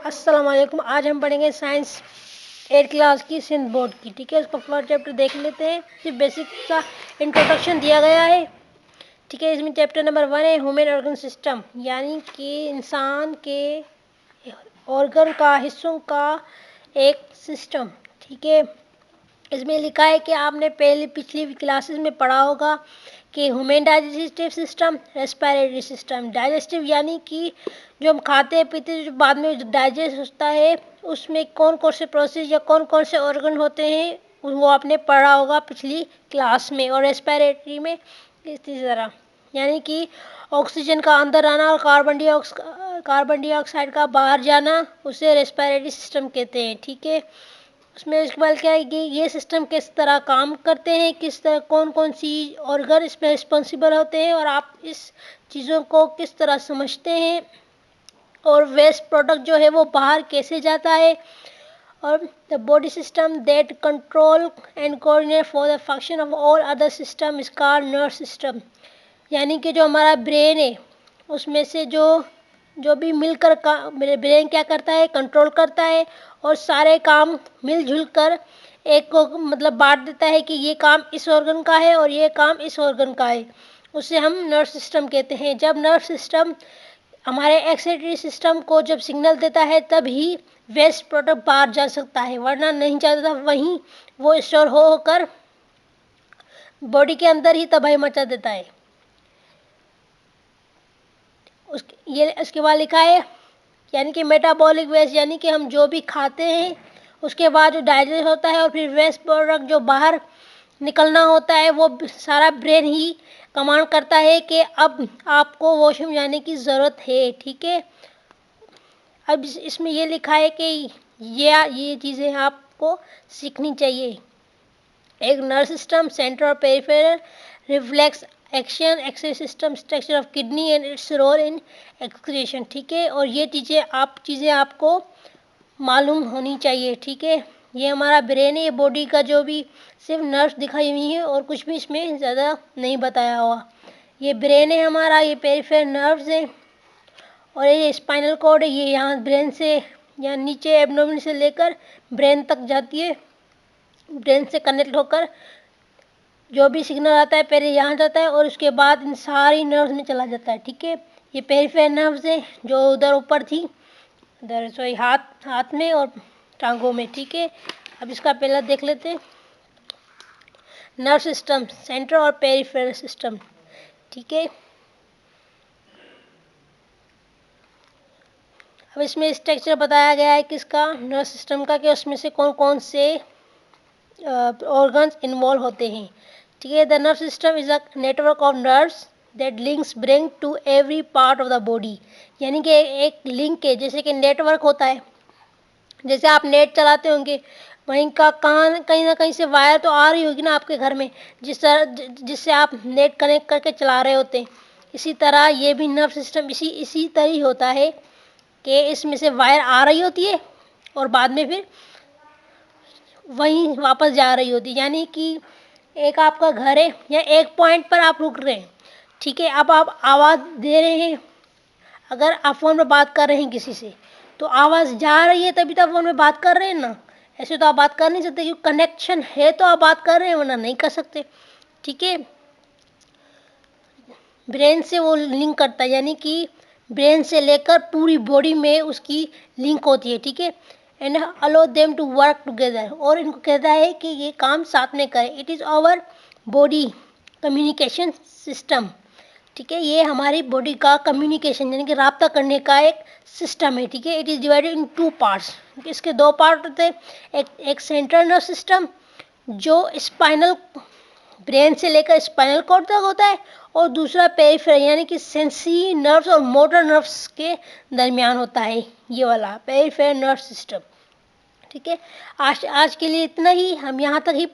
अस्सलाम वालेकुम। आज हम पढ़ेंगे साइंस 8 क्लास की सिंध बोर्ड की। ठीक है, इसका फर्स्ट चैप्टर देख लेते हैं। सिर्फ बेसिक सा इंट्रोडक्शन दिया गया है। ठीक है, इसमें चैप्टर नंबर 1 है ह्यूमन ऑर्गन सिस्टम, यानी कि इंसान के ऑर्गन का, हिस्सों का एक सिस्टम। ठीक है, इसमें लिखा है कि आपने पिछली क्लासेस में पढ़ा होगा कि human digestive system, respiratory system. Digestive यानी कि जो हम खाते पीते जो बाद में डाइजेस्ट होता है, उसमें कौन कौन से प्रोसेस या कौन कौन से ऑर्गन होते हैं वो आपने पढ़ा होगा पिछली क्लास में। और रेस्पिरेटरी में इसी तरह, यानी कि ऑक्सीजन का अंदर आना और कार्बन डाइऑक्साइड का बाहर जाना, उसे रेस्पिरेटरी सिस्टम कहते हैं। ठीक है, उसमें इसके बाद क्या है कि ये सिस्टम किस तरह काम करते हैं, किस तरह कौन कौन सी ऑर्गन इसमें रिस्पॉन्सिबल होते हैं और आप इस चीज़ों को किस तरह समझते हैं, और वेस्ट प्रोडक्ट जो है वो बाहर कैसे जाता है। और the body system that control and coordinate for the function of all other system is called nervous system. यानी कि जो हमारा ब्रेन है उसमें से जो भी मिलकर मेरे ब्रेन क्या करता है, कंट्रोल करता है और सारे काम मिलजुल कर एक को मतलब बांट देता है कि ये काम इस ऑर्गन का है और ये काम इस ऑर्गन का है। उसे हम नर्व सिस्टम कहते हैं। जब नर्व सिस्टम हमारे एक्सक्रीटरी सिस्टम को जब सिग्नल देता है तब ही वेस्ट प्रोडक्ट बाहर जा सकता है, वरना नहीं जाता। वहीं वो स्टोर होकर बॉडी के अंदर ही तबाही मचा देता है। उसके बाद लिखा है यानी कि मेटाबॉलिक वेस्ट, यानी कि हम जो भी खाते हैं उसके बाद जो डाइजेस्ट होता है और फिर वेस्ट प्रोडक्ट जो बाहर निकलना होता है, वो सारा ब्रेन ही कमांड करता है कि अब आपको वॉशरूम जाने की ज़रूरत है। ठीक है, अब इसमें ये लिखा है कि ये चीज़ें आपको सीखनी चाहिए। एक नर्व सिस्टम, सेंटर और peripheral, reflex action, excretory system, structure of kidney and its role in excretion. ठीक है, और ये चीज़ें आपको मालूम होनी चाहिए। ठीक है, ये हमारा ब्रेन है, ये बॉडी का जो भी सिर्फ नर्व्स दिखाई हुई है और कुछ भी इसमें ज़्यादा नहीं बताया हुआ। ये ब्रेन है हमारा, ये पेरिफेरल नर्व्स है और ये स्पाइनल कॉर्ड है, ये यहाँ ब्रेन से या नीचे एब्डोमेन से लेकर ब्रेन तक जाती है। ब्रेन से कनेक्ट होकर जो भी सिग्नल आता है पहले यहाँ जाता है और उसके बाद इन सारी नर्व्स में चला जाता है। ठीक है, ये पेरिफेरल नर्व्स है जो उधर ऊपर थी, उधर सॉरी हाथ में और टांगों में। ठीक है, अब इसका पहला देख लेते हैं। नर्व सिस्टम, सेंट्रल और पेरिफेरल सिस्टम। ठीक है, अब इसमें स्ट्रक्चर बताया गया है किसका, नर्व सिस्टम का, कि उसमें से कौन कौन से ऑर्गन्स इन्वॉल्व होते हैं। ठीक है, the nerve system is a network of nerves that links brain to every part of the body. यानी कि एक लिंक है, जैसे कि नेटवर्क होता है, जैसे आप नेट चलाते होंगे, वहीं का कहीं ना कहीं से वायर तो आ रही होगी ना आपके घर में, जिससे आप नेट कनेक्ट करके चला रहे होते हैं। इसी तरह ये भी नर्व सिस्टम इसी तरह ही होता है कि इसमें से वायर आ रही होती है और बाद में फिर वहीं वापस जा रही होती है। यानी कि एक आपका घर है या एक पॉइंट पर आप रुक रहे हैं। ठीक है, अब आप आवाज़ दे रहे हैं, अगर आप फ़ोन में बात कर रहे हैं किसी से तो आवाज़ जा रही है तभी तो आप फ़ोन में बात कर रहे हैं ना। ऐसे तो आप बात कर नहीं सकते, क्योंकि कनेक्शन है तो आप बात कर रहे हैं, वरना नहीं कर सकते। ठीक है, ब्रेन से वो लिंक करता है, यानी कि ब्रेन से लेकर पूरी बॉडी में उसकी लिंक होती है। ठीक है, and allow them to work together, और इनको कहता है कि ये काम साथ में करें। It is our body communication system. ठीक है, ये हमारी बॉडी का कम्युनिकेशन यानी कि राब्ता करने का एक सिस्टम है। ठीक है, it is divided in 2 parts. इसके 2 पार्ट होते हैं, एक सेंट्रल नर्व सिस्टम जो स्पाइनल ब्रेन से लेकर स्पाइनल कॉर्ड तक होता है, और दूसरा पेरिफेरल यानी कि सेंसरी नर्व्स और मोटर नर्व्स के दरमियान होता है, ये वाला पेरिफेरल नर्व सिस्टम। ठीक है, आज के लिए इतना ही, हम यहाँ तक ही